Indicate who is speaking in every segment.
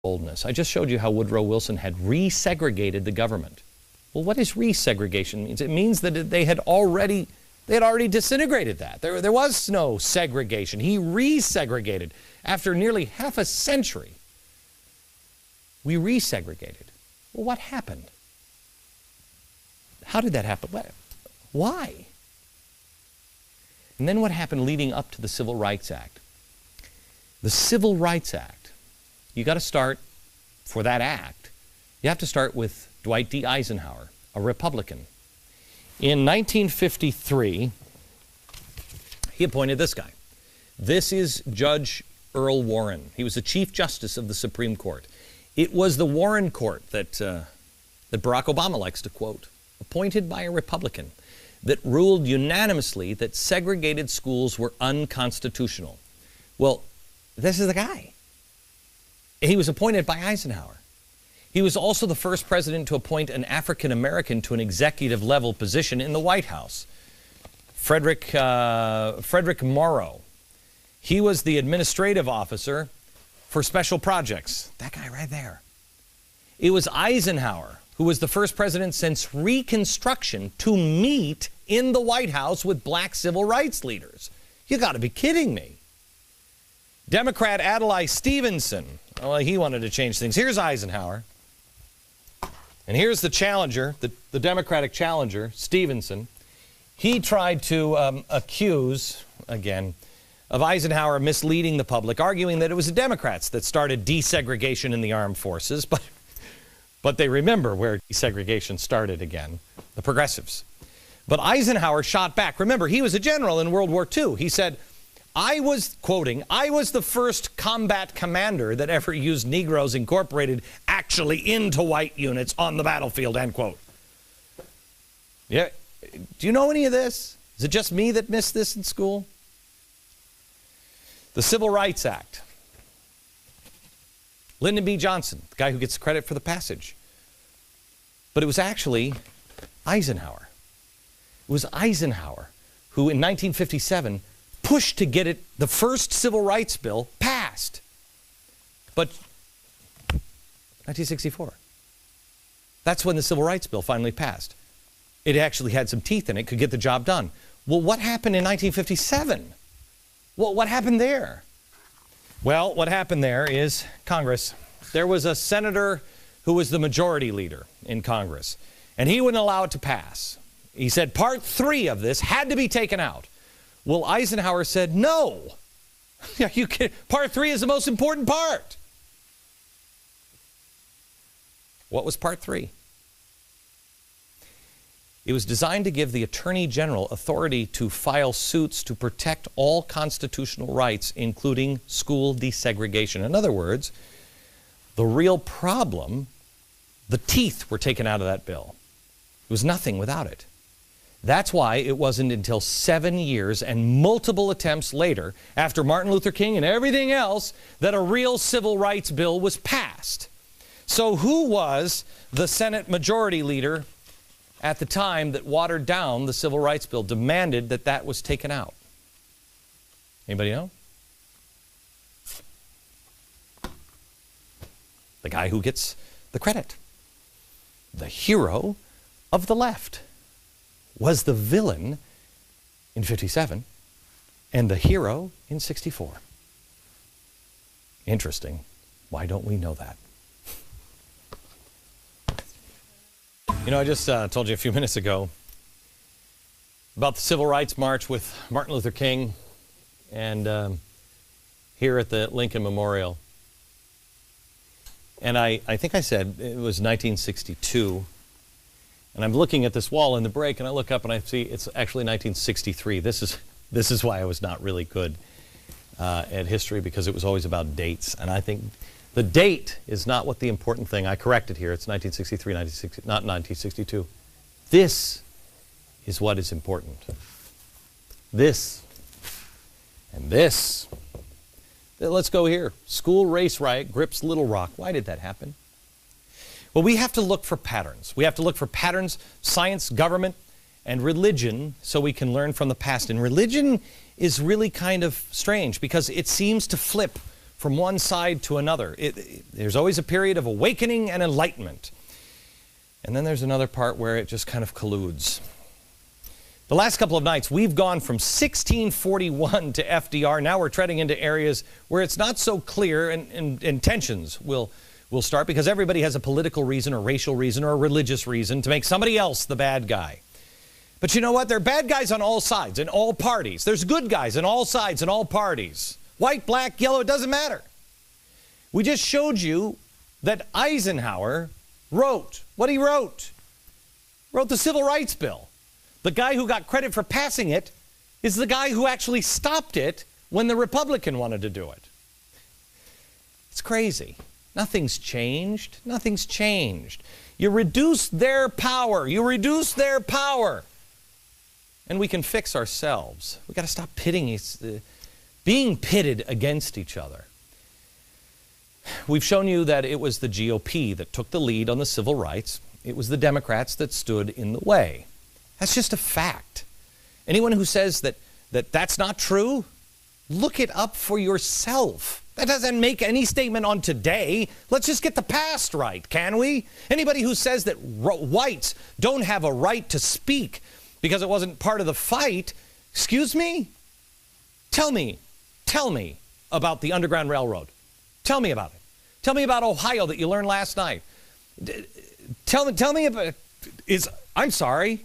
Speaker 1: boldness. I just showed you how Woodrow Wilson had resegregated the government. Well, what is resegregation means? It means that they had already disintegrated that. There was no segregation. He resegregated. After nearly half a century, we resegregated. Well, what happened? How did that happen? Why? And then what happened leading up to the Civil Rights Act? The Civil Rights Act, you got to start, for that act, you have to start with Dwight D. Eisenhower, a Republican. In 1953, he appointed this guy. This is Judge Earl Warren. He was the Chief Justice of the Supreme Court. It was the Warren Court that Barack Obama likes to quote, appointed by a Republican, that ruled unanimously that segregated schools were unconstitutional. Well, this is the guy. He was appointed by Eisenhower. He was also the first president to appoint an African American to an executive level position in the White House. Frederick Morrow. He was the administrative officer for special projects. That guy right there. It was Eisenhower who was the first president since Reconstruction to meet in the White House with black civil rights leaders. You got to be kidding me. Democrat Adlai Stevenson. Well, he wanted to change things. Here's Eisenhower. And here's the challenger, the Democratic challenger, Stevenson. He tried to accuse, again, of Eisenhower misleading the public, arguing that it was the Democrats that started desegregation in the armed forces, but they remember where desegregation started again, the progressives. But Eisenhower shot back. Remember, he was a general in World War II. He said, I was, quoting, I was the first combat commander that ever used Negroes incorporated actually into white units on the battlefield, end quote. Yeah, do you know any of this? Is it just me that missed this in school? The Civil Rights Act. Lyndon B. Johnson, the guy who gets credit for the passage. But it was actually Eisenhower. It was Eisenhower who in 1957 pushed to get it, the first civil rights bill, passed. But 1964. That's when the civil rights bill finally passed. It actually had some teeth in it, could get the job done. Well, what happened in 1957? Well, what happened there? Well, what happened there is Congress. There was a senator who was the majority leader in Congress, and he wouldn't allow it to pass. He said Part 3 of this had to be taken out. Well, Eisenhower said, no. Part 3 is the most important part. What was Part 3? It was designed to give the Attorney General authority to file suits to protect all constitutional rights, including school desegregation. In other words, the real problem, the teeth were taken out of that bill. It was nothing without it. That's why it wasn't until 7 years and multiple attempts later, after Martin Luther King and everything else, that a real civil rights bill was passed. So who was the Senate majority leader at the time that watered down the civil rights bill, demanded that that was taken out? Anybody know? The guy who gets the credit. The hero of the left was the villain in 57 and the hero in 64. Interesting. Why don't we know that? You know, I just told you a few minutes ago about the Civil Rights March with Martin Luther King and here at the Lincoln Memorial. And I think I said it was 1962. And I'm looking at this wall in the break, and I look up and I see it's actually 1963. This is why I was not really good at history, because it was always about dates. And I think the date is not what the important thing. I corrected here. It's 1963, not 1962. This is what is important. This and this. Let's go here. School race riot grips Little Rock. Why did that happen? Well, we have to look for patterns. We have to look for patterns, science, government, and religion, so we can learn from the past. And religion is really kind of strange because it seems to flip from one side to another. There's always a period of awakening and enlightenment. And then there's another part where it just kind of colludes. The last couple of nights, we've gone from 1641 to FDR. Now we're treading into areas where it's not so clear, and tensions will start because everybody has a political reason or racial reason or a religious reason to make somebody else the bad guy. But you know what? There are bad guys on all sides, in all parties. There's good guys on all sides, in all parties. White, black, yellow, it doesn't matter. We just showed you that Eisenhower wrote what he wrote. Wrote the Civil Rights Bill. The guy who got credit for passing it is the guy who actually stopped it when the Republican wanted to do it. It's crazy. Nothing's changed. Nothing's changed. You reduce their power. You reduce their power. And we can fix ourselves. We've got to stop being pitted against each other. We've shown you that it was the GOP that took the lead on the civil rights. It was the Democrats that stood in the way. That's just a fact. Anyone who says that that's not true, look it up for yourself. That doesn't make any statement on today. Let's just get the past right, can we? Anybody who says that whites don't have a right to speak because it wasn't part of the fight, excuse me? Tell me about the Underground Railroad. Tell me about it. Tell me about Ohio that you learned last night. Tell me about, I'm sorry,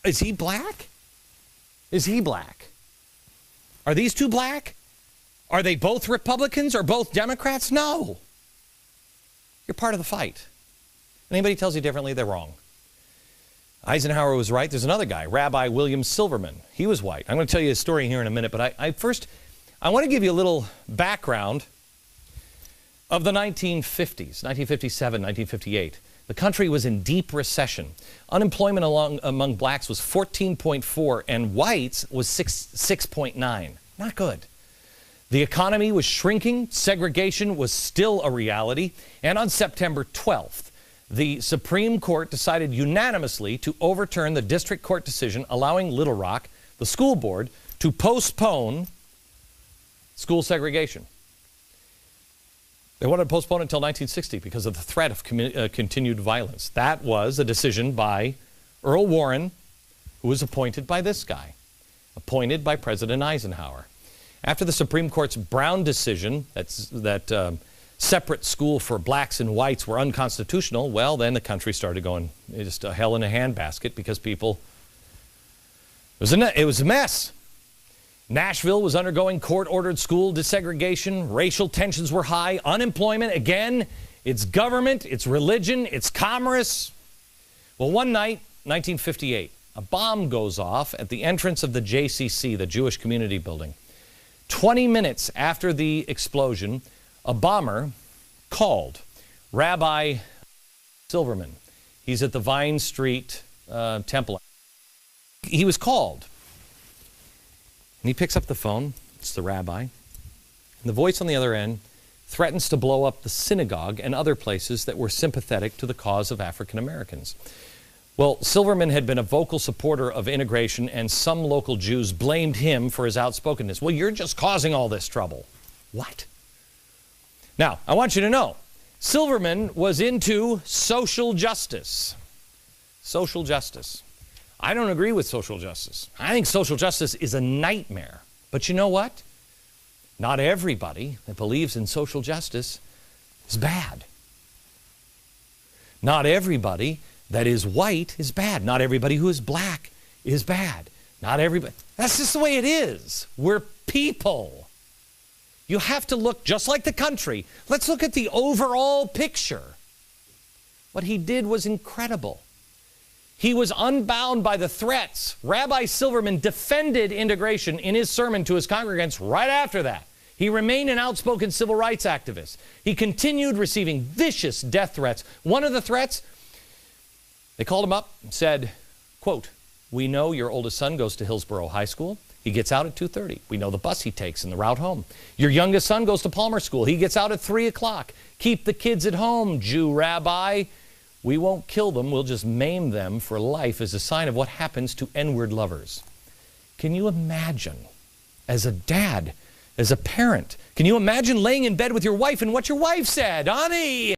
Speaker 1: is he black? Is he black? Are these two black? Are they both Republicans or both Democrats? No. You're part of the fight. Anybody tells you differently, they're wrong. Eisenhower was right. There's another guy, Rabbi William Silverman. He was white. I'm going to tell you his story here in a minute, but I want to give you a little background of the 1950s, 1957, 1958. The country was in deep recession. Unemployment among blacks was 14.4 and whites was 6.9. Not good. The economy was shrinking. Segregation was still a reality. And on September 12th, the Supreme Court decided unanimously to overturn the district court decision allowing Little Rock, the school board, to postpone school segregation. They wanted to postpone it until 1960 because of the threat of continued violence. That was a decision by Earl Warren, who was appointed by this guy, appointed by President Eisenhower. After the Supreme Court's Brown decision that separate school for blacks and whites were unconstitutional, well, then the country started going just a hell in a handbasket because people, it was a mess. Nashville was undergoing court-ordered school desegregation. Racial tensions were high. Unemployment, again, it's government, it's religion, it's commerce. Well, one night, 1958, a bomb goes off at the entrance of the JCC, the Jewish Community Building. 20 minutes after the explosion, a bomber called Rabbi Silverman. He's at the Vine Street Temple. He was called. And he picks up the phone. It's the rabbi. And the voice on the other end threatens to blow up the synagogue and other places that were sympathetic to the cause of African Americans. Well, Silverman had been a vocal supporter of integration, and some local Jews blamed him for his outspokenness. Well, you're just causing all this trouble. What? Now, I want you to know, Silverman was into social justice. Social justice. I don't agree with social justice. I think social justice is a nightmare. But you know what? Not everybody that believes in social justice is bad. Not everybody that is white is bad. Not everybody who is black is bad. Not everybody. That's just the way it is. We're people. You have to look just like the country. Let's look at the overall picture. What he did was incredible. He was unbound by the threats. Rabbi Silverman defended integration in his sermon to his congregants right after that. He remained an outspoken civil rights activist. He continued receiving vicious death threats. One of the threats, they called him up and said, quote, "We know your oldest son goes to Hillsborough High School. He gets out at 2:30. We know the bus he takes and the route home. Your youngest son goes to Palmer School. He gets out at 3 o'clock. Keep the kids at home, Jew rabbi. We won't kill them, we'll just maim them for life as a sign of what happens to N-word lovers." Can you imagine, as a dad, as a parent. Can you imagine laying in bed with your wife and what your wife said? Honey!